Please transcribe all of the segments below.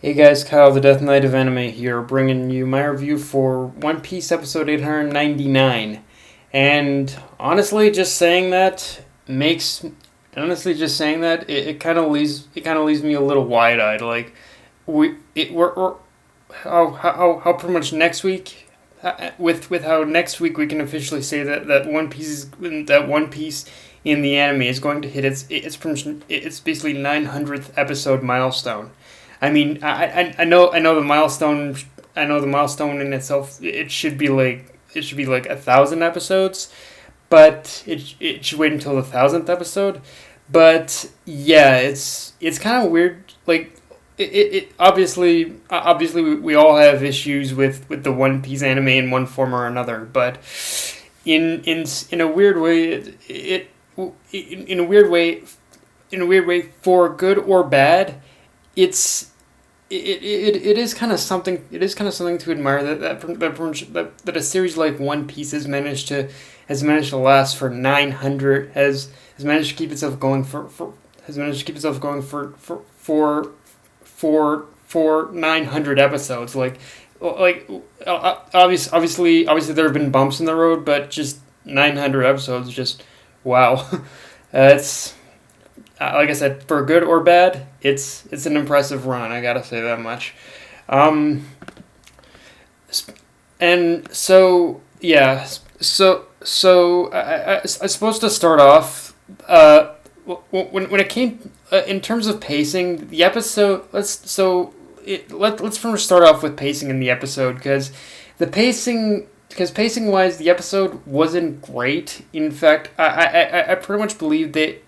Hey guys, Kyle the Death Knight of Anime here, bringing you my review for One Piece episode 899. And honestly just saying that it kind of leaves me a little wide-eyed. Like we're how pretty much next week with how next week we can officially say that One Piece in the anime is going to hit its basically 900th episode milestone. I mean, I know the milestone in itself. It should be like 1,000 episodes, but it should wait until the 1,000th episode. But yeah, it's kind of weird. Like it obviously we all have issues with the One Piece anime in one form or another. But in a weird way, it in a weird way, for good or bad, it's it is kind of something. It is kind of something to admire that a series like One Piece has managed to last for 900, has managed to keep itself going for has managed to keep itself going for 900 episodes. Obviously there have been bumps in the road, but just 900 episodes, just wow. It's Like I said, for good or bad, it's an impressive run. I gotta say that much. Um, and so yeah, I suppose to start off, when it came in terms of pacing, the episode. Let's first start off with pacing in the episode the pacing. Because pacing wise, the episode wasn't great. In fact, I pretty much believe they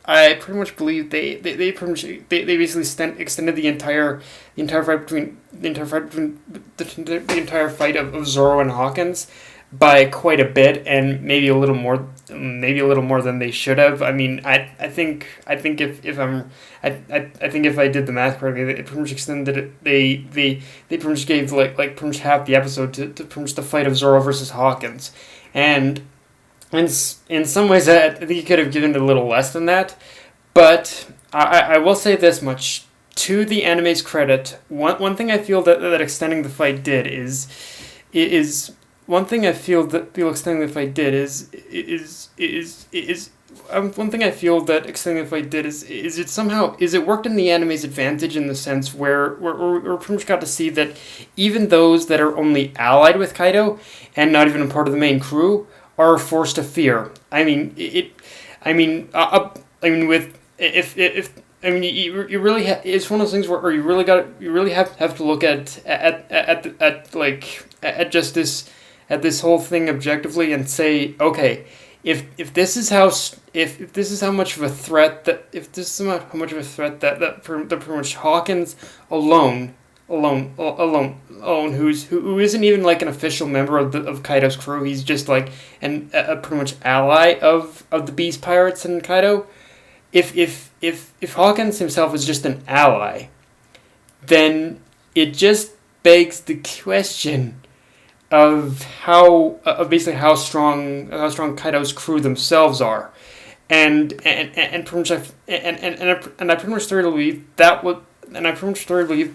basically extended the entire fight of Zoro and Hawkins by quite a bit, and maybe a little more than they should have. I mean, I think if I did the math correctly, it pretty much extended it. They pretty much gave pretty much half the episode to pretty much the fight of Zoro versus Hawkins, and in some ways I think you could have given it a little less than that. But I will say this much: to the anime's credit, one thing I feel that extending the fight did is one thing I feel that the extending the fight did is one thing I feel that extending the fight did is it worked in the anime's advantage, in the sense where we pretty much got to see that even those that are only allied with Kaido and not even a part of the main crew are forced to fear. I mean with if you really it's one of those things where you really have to look at just this whole thing objectively and say, okay, if this is how much of a threat that pretty much Hawkins who isn't even like an official member of Kaido's crew, he's just like a pretty much ally of the Beast Pirates and Kaido. If Hawkins himself is just an ally, then it just begs the question of basically how strong Kaido's crew themselves are, and pretty much I pretty much thoroughly believe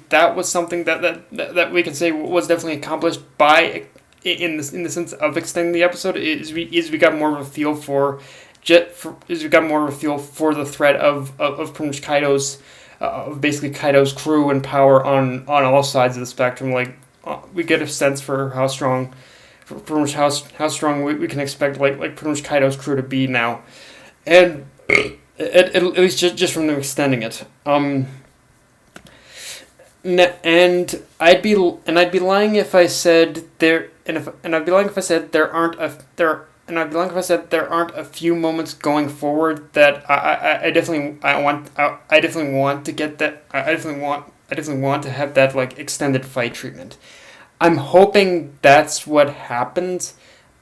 that was something that we can say was definitely accomplished by in the sense of extending the episode. We got more of a feel for the threat of pretty much basically Kaido's crew and power on all sides of the spectrum. We get a sense for how strong we can expect pretty much Kaido's crew to be now, and at least just from them extending it. And I'd be lying if I said there aren't a few moments going forward that I definitely want to have that extended fight treatment. I'm hoping that's what happens,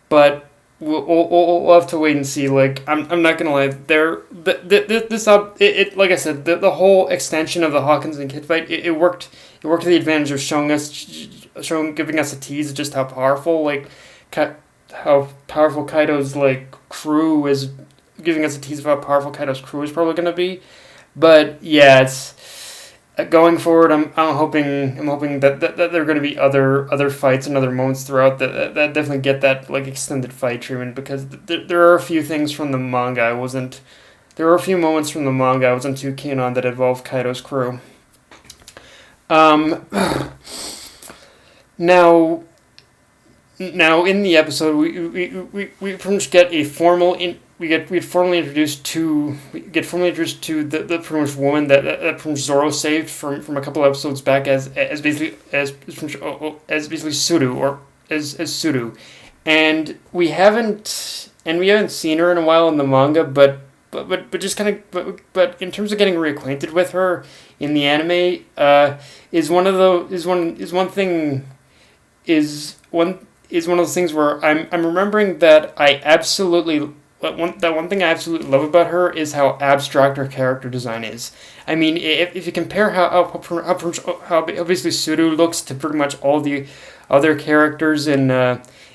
but we'll have to wait and see. I'm not gonna lie, like I said, the whole extension of the Hawkins and Kid fight, it worked to the advantage of giving us a tease of just how powerful Kaido's crew is, giving us a tease of how powerful Kaido's crew is probably gonna be. But yeah, going forward, I'm hoping that there are going to be other fights and other moments throughout that definitely get that like extended fight treatment, because there are a few things from the manga I wasn't. There are a few moments from the manga I wasn't too keen on that involve Kaido's crew. Um, now, now in the episode, we pretty much get a formal we get formally introduced to the pretty much woman that pretty much Zoro saved from a couple episodes back as basically as basically Tsuru, or as Tsuru, and we haven't seen her in a while in the manga, but just kind of but in terms of getting reacquainted with her in the anime, is one of those is one thing is one of those things where I'm remembering that one thing I absolutely love about her is how abstract her character design is. I mean, if you compare how obviously Tsuru looks to pretty much all the other characters in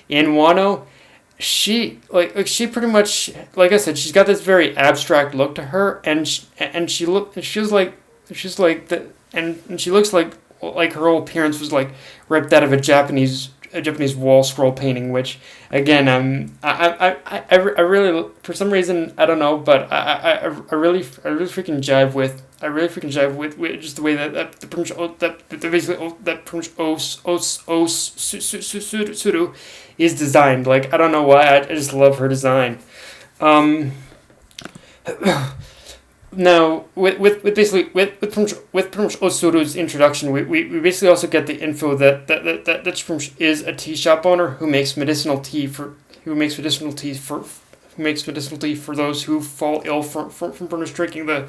Wano, she pretty much, like I said, she's got this very abstract look to her, and she looks like her whole appearance was like ripped out of a Japanese wall scroll painting, which again, I really, for some reason, I don't know, but I really freaking jive with. I really freaking jive with just the way that the pretty much that pretty much Suru is designed. Like, I don't know why, I just love her design. Um, Now, with pretty much O-Tsuru's introduction, we basically also get the info that she pretty much is a tea shop owner who makes medicinal tea for those who fall ill from pretty much drinking the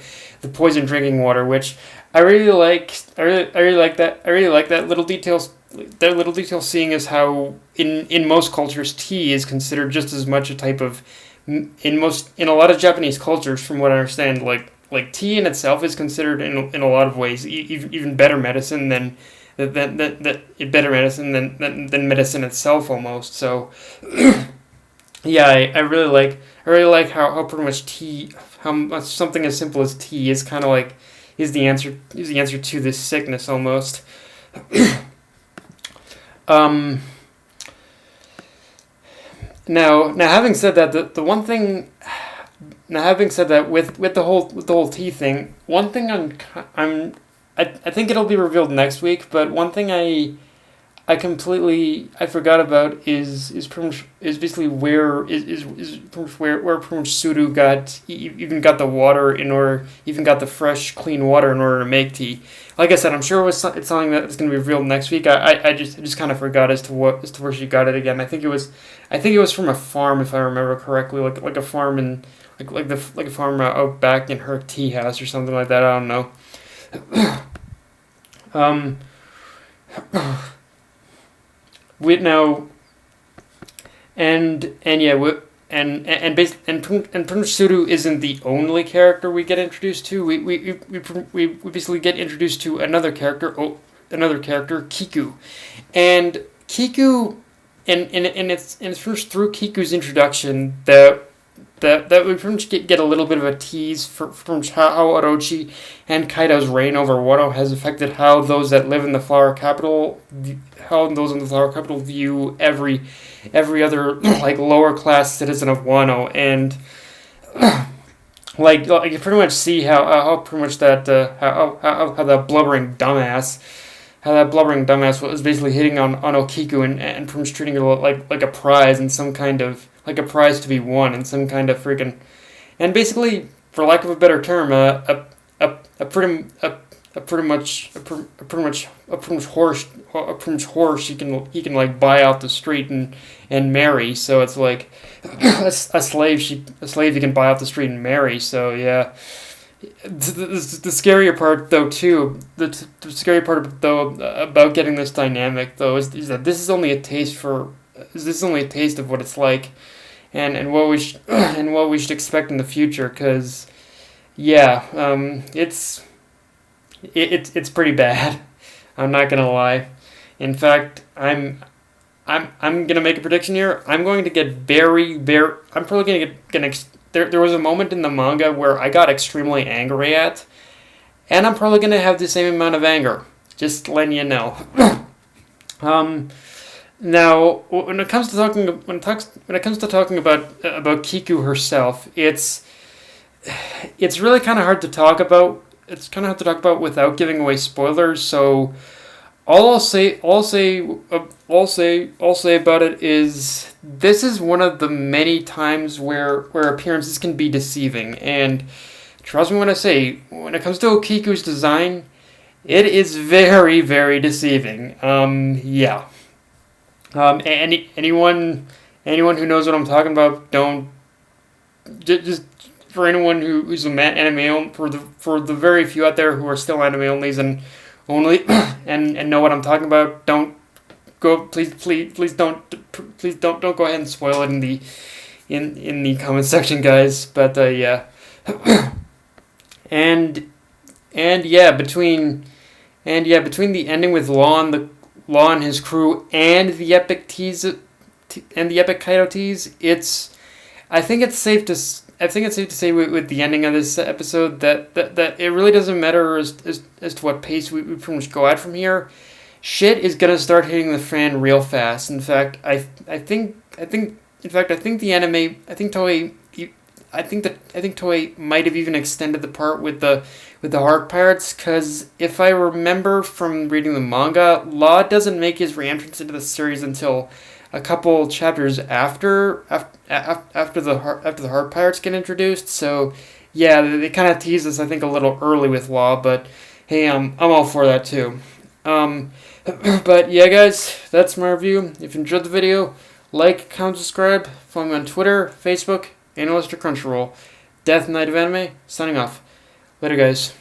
poison drinking water, which I really like. I really like that. I really like that little details. That little detail, seeing as how in most cultures tea is considered just as much a type of, in a lot of Japanese cultures, from what I understand, like tea in itself is considered in a lot of ways even better medicine than medicine itself almost. So yeah, I really like how pretty much tea, how much something as simple as tea is kind of like is the answer to this sickness almost. um Now, having said that, the one thing, now having said that, with the whole tea thing, one thing I think it'll be revealed next week. But one thing I forgot about is pretty much, is basically is pretty much where pretty much Suru even got the water in order, even got the fresh clean water in order to make tea. Like I said, I'm sure it's something that's going to be revealed next week. I just kind of forgot as to where she got it again. I think it was from a farm, if I remember correctly, like a farm in like a farm out back in her tea house or something like that. I don't know. um we now and yeah we, and pretty much Suru isn't the only character we get introduced to. We basically get introduced to another character, Kiku, and Kiku, and it's first through Kiku's introduction that we pretty much get a little bit of a tease from how Orochi and Kaido's reign over Wano has affected how those that live in the flower capital, how those in the flower capital view every other like lower class citizen of Wano, and like you pretty much see how pretty much that how that blubbering dumbass. How that blubbering dumbass was basically hitting on O-Kiku and pretty much treating her like a prize, and some kind of like a prize to be won, and some kind of freaking, and basically, for lack of a better term, a pretty much horse he can like buy out the street and marry. So it's like a slave he can buy off the street and marry. So yeah. The scarier part, though, too, the scary part, though, about getting this dynamic, though, is that this is only a taste of what it's like, and what we and what we should expect in the future. Because, yeah, it's pretty bad. I'm not gonna lie. In fact, I'm gonna make a prediction here. I'm going to get I'm probably gonna get. There was a moment in the manga where I got extremely angry at, and I'm probably gonna have the same amount of anger. Just letting you know. Now, when it comes to talking about Kiku herself, it's really kind of hard to talk about. It's kind of hard to talk about without giving away spoilers. So all I'll say about it is this is one of the many times where appearances can be deceiving, and trust me when I say, when it comes to O-Kiku's design, it is very, very deceiving. Yeah. Anyone who knows what I'm talking about, don't just for anyone who's anime for the very few out there who are still anime onlys and only and know what I'm talking about, don't go please don't go ahead and spoil it in the comment section, guys. But yeah. and between the ending with Law and his crew and the epic Kaido tease, I think it's safe to say with the ending of this episode that it really doesn't matter as to what pace we pretty much go at from here. Shit is gonna start hitting the fan real fast. In fact, I think the anime, I think Toei might have even extended the part with the Heart Pirates, because if I remember from reading the manga, Law doesn't make his re-entrance into the series until a couple chapters after the Heart Pirates get introduced. So yeah, they kind of tease us, I think, a little early with Law, but hey, I'm all for that too. But yeah, guys, that's my review. If you enjoyed the video, like, comment, subscribe, follow me on Twitter, Facebook, Analyst, or Crunchyroll. Death Knight of Anime, signing off. Later, guys.